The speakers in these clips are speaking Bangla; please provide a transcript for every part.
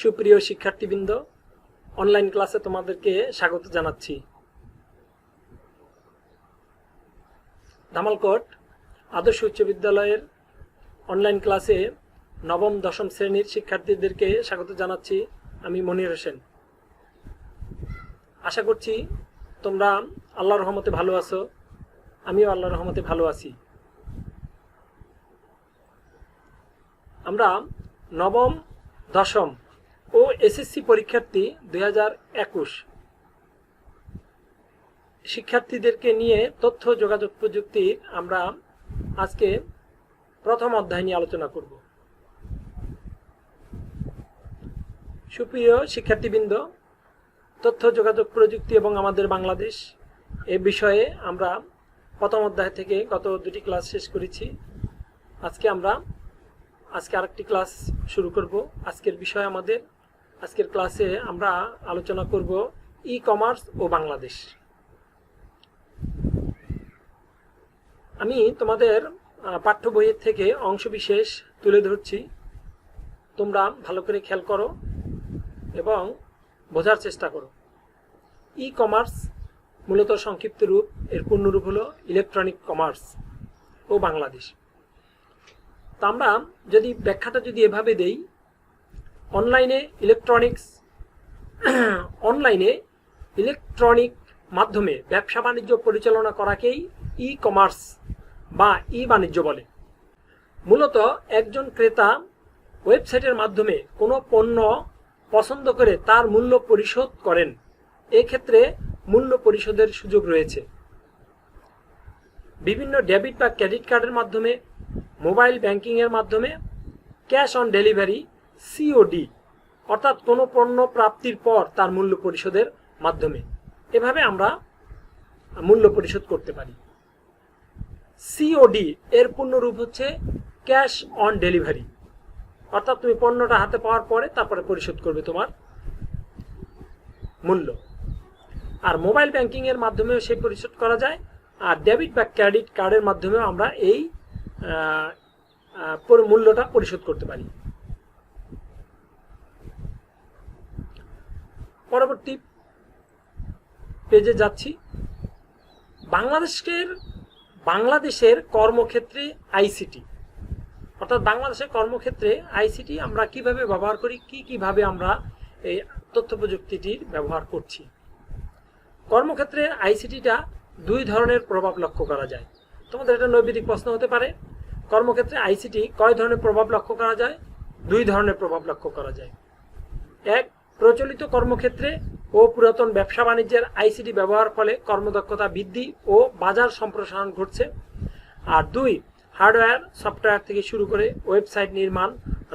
সুপ্রিয় শিক্ষার্থীবৃন্দ, অনলাইন ক্লাসে তোমাদেরকে স্বাগত জানাচ্ছি। ধামালকোট আদর্শ উচ্চ বিদ্যালয়ের অনলাইন ক্লাসে নবম দশম শ্রেণীর শিক্ষার্থীদেরকে স্বাগত জানাচ্ছি। আমি মনির হোসেন। আশা করছি তোমরা আল্লাহর রহমতে ভালো আছো, আমিও আল্লাহর রহমতে ভালো আছি। আমরা নবম দশম ও এসএসসি পরীক্ষার্থী 2021 শিক্ষার্থীদেরকে নিয়ে তথ্য যোগাযোগ প্রযুক্তির আমরা আজকে প্রথম অধ্যায় নিয়ে আলোচনা করব। সুপ্রিয় শিক্ষার্থীবৃন্দ, তথ্য যোগাযোগ প্রযুক্তি এবং আমাদের বাংলাদেশ এ বিষয়ে আমরা প্রথম অধ্যায় থেকে গত দুটি ক্লাস শেষ করেছি। আজকে আরেকটি ক্লাস শুরু করব। আজকের ক্লাসে আমরা আলোচনা করব ই কমার্স ও বাংলাদেশ। আমি তোমাদের পাঠ্য বইয়ের থেকে অংশবিশেষ তুলে ধরছি, তোমরা ভালো করে খেয়াল করো এবং বোঝার চেষ্টা করো। ই কমার্স মূলত সংক্ষিপ্ত রূপ, এর পূর্ণরূপ হলো ইলেকট্রনিক কমার্স ও বাংলাদেশ। তা আমরা যদি ব্যাখ্যাটা এভাবে দেই, অনলাইনে ইলেকট্রনিক মাধ্যমে ব্যবসা বাণিজ্য পরিচালনা করাকেই ই কমার্স বা ই বাণিজ্য বলে। মূলত একজন ক্রেতা ওয়েবসাইটের মাধ্যমে কোনো পণ্য পছন্দ করে তার মূল্য পরিশোধ করেন। এক্ষেত্রে মূল্য পরিশোধের সুযোগ রয়েছে বিভিন্ন ডেবিট বা ক্রেডিট কার্ডের মাধ্যমে, মোবাইল ব্যাংকিংয়ের মাধ্যমে, ক্যাশ অন ডেলিভারি, সিওডি অর্থাৎ কোনো পণ্য প্রাপ্তির পর তার মূল্য পরিশোধের মাধ্যমে। এভাবে আমরা মূল্য পরিশোধ করতে পারি। সিওডি এর পূর্ণরূপ হচ্ছে ক্যাশ অন ডেলিভারি, অর্থাৎ তুমি পণ্যটা হাতে পাওয়ার পরে তারপরে পরিশোধ করবে তোমার মূল্য। আর মোবাইল ব্যাংকিংয়ের মাধ্যমেও সেই পরিশোধ করা যায়, আর ডেবিট বা ক্রেডিট কার্ডের মাধ্যমেও আমরা এই মূল্যটা পরিশোধ করতে পারি। পরবর্তী পেজে যাচ্ছি। বাংলাদেশের কর্মক্ষেত্রে আইসিটি, অর্থাৎ বাংলাদেশের কর্মক্ষেত্রে আইসিটি আমরা কিভাবে ব্যবহার করি, কিভাবে আমরা এই তথ্য প্রযুক্তিটির ব্যবহার করছি। কর্মক্ষেত্রে আইসিটিটা দুই ধরনের প্রভাব লক্ষ্য করা যায়। তোমাদের এটা নৈবেদিক প্রশ্ন হতে পারে, কর্মক্ষেত্রে আইসিটি কয় ধরনের প্রভাব লক্ষ্য করা যায়? দুই ধরনের প্রভাব লক্ষ্য করা যায়। এক, প্রচলিত কর্মক্ষেত্রে ও পুরাতন ব্যবসা বাণিজ্যের আইসিটি ব্যবহার ফলে কর্মদক্ষতা বৃদ্ধি ও বাজার সম্প্রসারণ ঘটছে। আর দুই, হার্ডওয়্যার সফটওয়্যার থেকে শুরু করে ওয়েবসাইট নির্মাণ,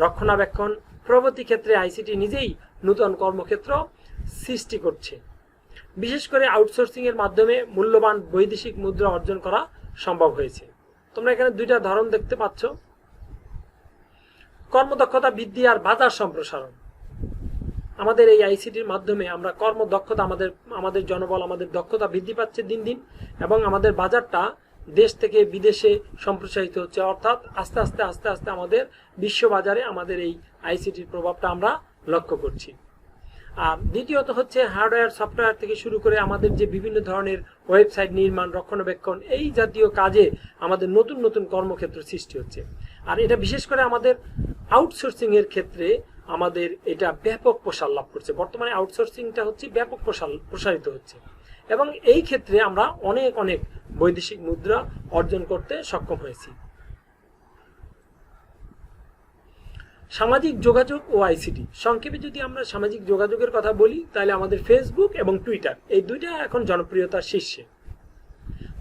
রক্ষণাবেক্ষণ প্রভৃতি ক্ষেত্রে আইসিটি নিজেই নতুন কর্মক্ষেত্র সৃষ্টি করছে। বিশেষ করে আউটসোর্সিং এর মাধ্যমে মূল্যবান বৈদেশিক মুদ্রা অর্জন করা সম্ভব হয়েছে। তোমরা এখানে দুইটা ধরন দেখতে পাচ্ছ, কর্মদক্ষতা বৃদ্ধি আর বাজার সম্প্রসারণ। আমাদের এই আইসিটির মাধ্যমে আমরা কর্মদক্ষতা, আমাদের জনবল, আমাদের দক্ষতা বৃদ্ধি পাচ্ছে দিন দিন, এবং আমাদের বাজারটা দেশ থেকে বিদেশে সম্প্রসারিত হচ্ছে। অর্থাৎ আস্তে আস্তে আমাদের বিশ্ববাজারে আমাদের এই আইসিটির প্রভাবটা আমরা লক্ষ্য করছি। আর দ্বিতীয়ত হচ্ছে হার্ডওয়্যার সফটওয়্যার থেকে শুরু করে আমাদের যে বিভিন্ন ধরনের ওয়েবসাইট নির্মাণ, রক্ষণাবেক্ষণ, এই জাতীয় কাজে আমাদের নতুন নতুন কর্মক্ষেত্র সৃষ্টি হচ্ছে। আর এটা বিশেষ করে আমাদের আউটসোর্সিং এর ক্ষেত্রে আমাদের এটা ব্যাপক প্রসার লাভ করছে। বর্তমানে আউটসোর্সিংটা হচ্ছে ব্যাপক প্রসারিত হচ্ছে, এবং এই ক্ষেত্রে আমরা অনেক বৈদেশিক মুদ্রা অর্জন করতে সক্ষম হয়েছি। সামাজিক যোগাযোগ ও আইসিটি, সংক্ষেপে যদি আমরা সামাজিক যোগাযোগের কথা বলি, তাহলে আমাদের ফেসবুক এবং টুইটার এই দুইটা এখন জনপ্রিয়তার শীর্ষে।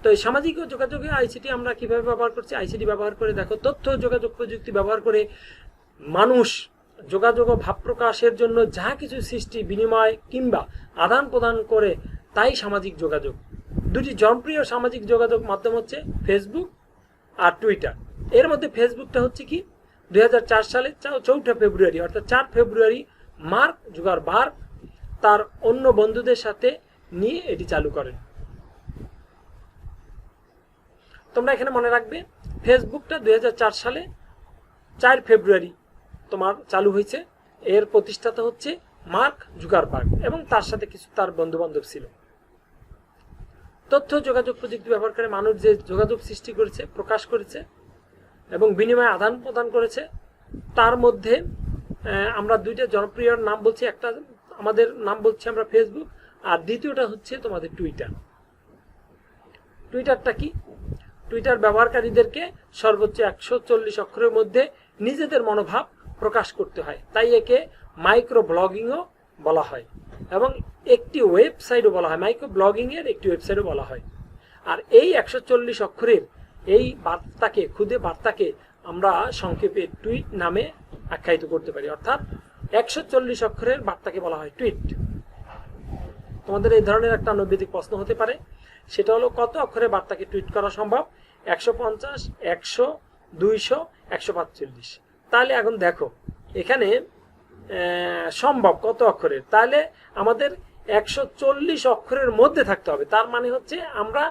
তো এই সামাজিক যোগাযোগে আইসিটি আমরা কিভাবে ব্যবহার করছি? আইসিটি ব্যবহার করে দেখো, তথ্য যোগাযোগ প্রযুক্তি ব্যবহার করে মানুষ যোগাযোগ ও ভাব প্রকাশের জন্য যা কিছু সৃষ্টি, বিনিময় কিংবা আদান প্রদান করে, তাই সামাজিক যোগাযোগ। দুটি জনপ্রিয় সামাজিক যোগাযোগ মাধ্যম হচ্ছে ফেসবুক আর টুইটার। এর মধ্যে ফেসবুকটা হচ্ছে কি 2004 সালে 4 ফেব্রুয়ারি, অর্থাৎ 4 ফেব্রুয়ারি মার্ক জুকারবার্গ তার অন্য বন্ধুদের সাথে নিয়ে এটি চালু করেন। তোমরা এখানে মনে রাখবে, ফেসবুকটা 2004 সালে 4 ফেব্রুয়ারি তোমার চালু হয়েছে, এর প্রতিষ্ঠাতা হচ্ছে মার্ক জুকারবার্গ এবং তার সাথে কিছু তার বন্ধু বান্ধব ছিল। তথ্য যোগাযোগ প্রযুক্তি ব্যবহার করে মানুষ যে যোগাযোগ সৃষ্টি করেছে, প্রকাশ করেছে এবং বিনিময়ে আদান প্রদান করেছে, তার মধ্যে আমরা দুইটা জনপ্রিয় নাম বলছি। একটা আমাদের নাম বলছি আমরা ফেসবুক, আর দ্বিতীয়টা হচ্ছে তোমাদের টুইটার। টুইটারটা কি? টুইটার ব্যবহারকারীদেরকে সর্বোচ্চ 140 অক্ষরের মধ্যে নিজেদের মনোভাব প্রকাশ করতে হয়, তাই একে মাইক্রো ব্লগিংও বলা হয় এবং একটি ওয়েবসাইটও বলা হয়। মাইক্রো ব্লগিংয়ের একটি ওয়েবসাইটও বলা হয়। আর এই 140 অক্ষরের এই বার্তাকে, খুদে বার্তাকে আমরা সংক্ষেপে টুইট নামে আখ্যায়িত করতে পারি, অর্থাৎ 140 অক্ষরের বার্তাকে বলা হয় টুইট। তোমাদের এই ধরনের একটা নৈবেদিক প্রশ্ন হতে পারে, সেটা হলো কত অক্ষরে বার্তাকে টুইট করা সম্ভব? 150, 100, 200, 145। তাহলে এখন দেখো এখানে সম্ভব কত অক্ষরের, তাহলে আমাদের 140 অক্ষরের মধ্যে থাকতে হবে। তার মানে হচ্ছে আমরা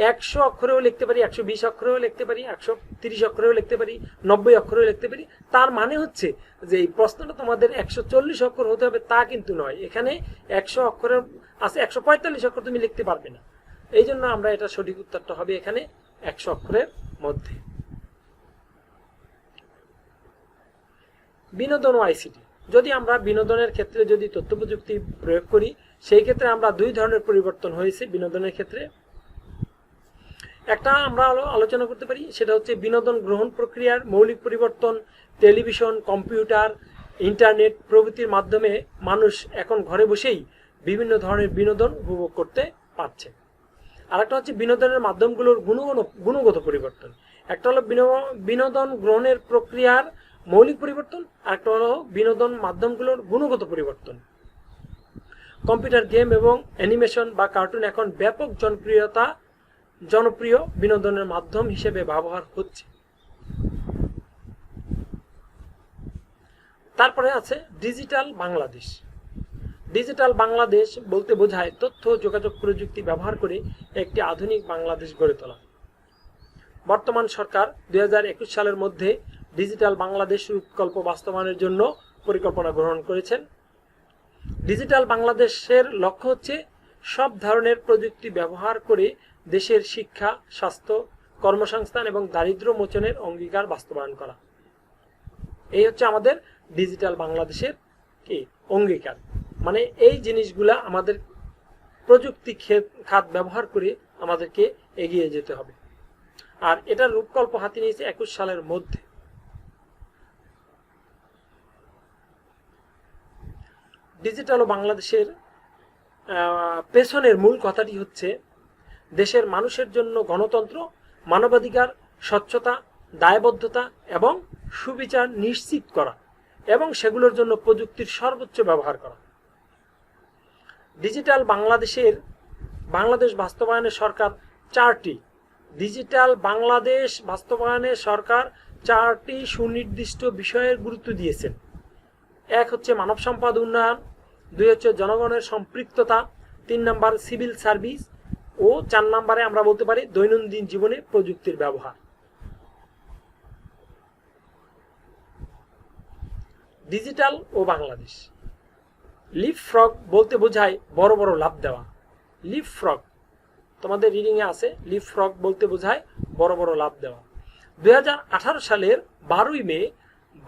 100 অক্ষরেও লিখতে পারি, 120 অক্ষরেও লিখতে পারি, 130 অক্ষরেও লিখতে পারি, 90 অক্ষরেও লিখতে পারি। তার মানে হচ্ছে যে এই প্রশ্নটা তোমাদের 140 অক্ষর হতে হবে তা কিন্তু নয়। এখানে 100 অক্ষরের আছে, 145 অক্ষর তুমি লিখতে পারবে না। এই জন্য আমরা এটা সঠিক উত্তরটা হবে এখানে 100 অক্ষরের মধ্যে। বিনোদন ও আইসিটি। যদি আমরা বিনোদনের ক্ষেত্রে যদি তথ্য প্রযুক্তি প্রয়োগ করি, সেই ক্ষেত্রে আমরা দুই ধরনের পরিবর্তন হয়েছে বিনোদনের ক্ষেত্রে। একটা আমরা আলোচনা করতে পারি, সেটা হচ্ছে বিনোদন গ্রহণ প্রক্রিয়ার মৌলিক পরিবর্তন। টেলিভিশন, কম্পিউটার, ইন্টারনেট প্রভৃতির মাধ্যমে মানুষ এখন ঘরে বসেই বিভিন্ন ধরনের বিনোদন উপভোগ করতে পারছে। আর একটা হচ্ছে বিনোদনের মাধ্যমগুলোর গুণগত পরিবর্তন। একটা হলো বিনোদন গ্রহণের প্রক্রিয়ার মৌলিক পরিবর্তন, আর একটা হলো বিনোদন মাধ্যমগুলোর গুণগত পরিবর্তন। কম্পিউটার গেম এবং অ্যানিমেশন বা কার্টুন এখন ব্যাপক জনপ্রিয় বিনোদনের মাধ্যম হিসেবে ব্যবহার হচ্ছে। তারপরে আছে ডিজিটাল বাংলাদেশ। ডিজিটাল বাংলাদেশ বলতে বোঝায় তথ্য যোগাযোগ প্রযুক্তি ব্যবহার করে একটি আধুনিক বাংলাদেশ গড়ে তোলা। বর্তমান সরকার 2021 সালের মধ্যে ডিজিটাল বাংলাদেশ রূপকল্প বাস্তবায়নের জন্য পরিকল্পনা গ্রহণ করেছেন। ডিজিটাল বাংলাদেশের লক্ষ্য হচ্ছে সব ধরনের প্রযুক্তি ব্যবহার করে দেশের শিক্ষা, স্বাস্থ্য, কর্মসংস্থান এবং দারিদ্র্য মোচনের অঙ্গীকার বাস্তবায়ন করা। এই হচ্ছে আমাদের ডিজিটাল বাংলাদেশের কি অঙ্গীকার। মানে এই জিনিসগুলা আমাদের প্রযুক্তি খাত ব্যবহার করে আমাদেরকে এগিয়ে যেতে হবে। আর এটার রূপকল্প হাতে নিয়েছে 21 সালের মধ্যে। ডিজিটাল ও বাংলাদেশের পেছনের মূল কথাটি হচ্ছে দেশের মানুষের জন্য গণতন্ত্র, মানবাধিকার, স্বচ্ছতা, দায়বদ্ধতা এবং সুবিচার নিশ্চিত করা এবং সেগুলোর জন্য প্রযুক্তির সর্বোচ্চ ব্যবহার করা। ডিজিটাল বাংলাদেশ বাস্তবায়নে সরকার চারটি সুনির্দিষ্ট বিষয়ের গুরুত্ব দিয়েছেন। এক হচ্ছে মানব সম্পদ উন্নয়ন, 2 হচ্ছে জনগণের সম্পৃক্ততা, 3 নাম্বার সিভিল সার্ভিস ও 4 নাম্বারে আমরা বলতে পারি দৈনন্দিন জীবনে প্রযুক্তির ব্যবহার। ডিজিটাল ও বাংলাদেশ। লিপফ্রগ বলতে বোঝায় বড় বড় লাফ দেওয়া। লিপফ্রগ তোমাদের রিডিং এ আছে, লিপফ্রগ বলতে বোঝায় বড় বড় লাফ দেওয়া। 2018 সালের 12ই মে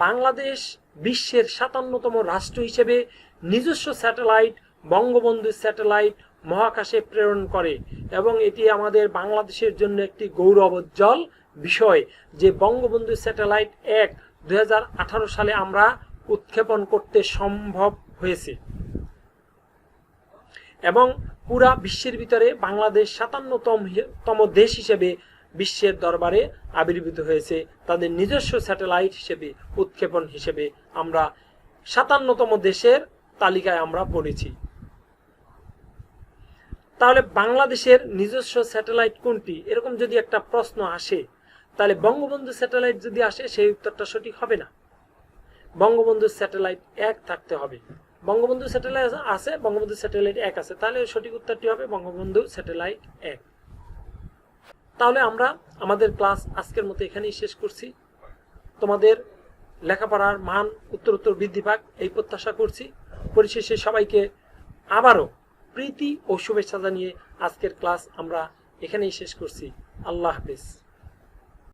বাংলাদেশ বিশ্বের 57তম রাষ্ট্র হিসেবে নিজস্ব স্যাটেলাইট বঙ্গবন্ধু স্যাটেলাইট মহাকাশে প্রেরণ করে এবং এটি আমাদের বাংলাদেশের জন্য একটি গৌরবোজ্জ্বল বিষয় যে বঙ্গবন্ধু স্যাটেলাইট 1 2018 সালে আমরা উৎক্ষেপণ করতে সম্ভব হয়েছে এবং পুরা বিশ্বের ভিতরে বাংলাদেশ 57তম দেশ হিসেবে বিশ্বের দরবারে আবির্ভূত হয়েছে। তাদের নিজস্ব স্যাটেলাইট হিসেবে উৎক্ষেপণ হিসেবে আমরা 57তম দেশের তালিকায় আমরা পড়েছি। তাহলে বাংলাদেশের নিজস্ব স্যাটেলাইট কোনটি, এরকম যদি একটা প্রশ্ন আসে তাহলে বঙ্গবন্ধু স্যাটেলাইট যদি আসে সেই উত্তরটা সঠিক হবে না। বঙ্গবন্ধু স্যাটেলাইট 1 থাকতে হবে। বঙ্গবন্ধু স্যাটেলাইট আছে, বঙ্গবন্ধু স্যাটেলাইট 1 আছে, তাহলে সঠিক উত্তরটি হবে বঙ্গবন্ধু স্যাটেলাইট 1। তাহলে আমরা আমাদের ক্লাস আজকের মতো এখানেই শেষ করছি। তোমাদের লেখাপড়ার মান উত্তরোত্তর বৃদ্ধি পাক এই প্রত্যাশা করছি। পরিশেষে সবাইকে আবারও প্রীতি ও শুভেচ্ছা জানিয়ে আজকের ক্লাস আমরা এখানেই শেষ করছি। আল্লাহ হাফেজ।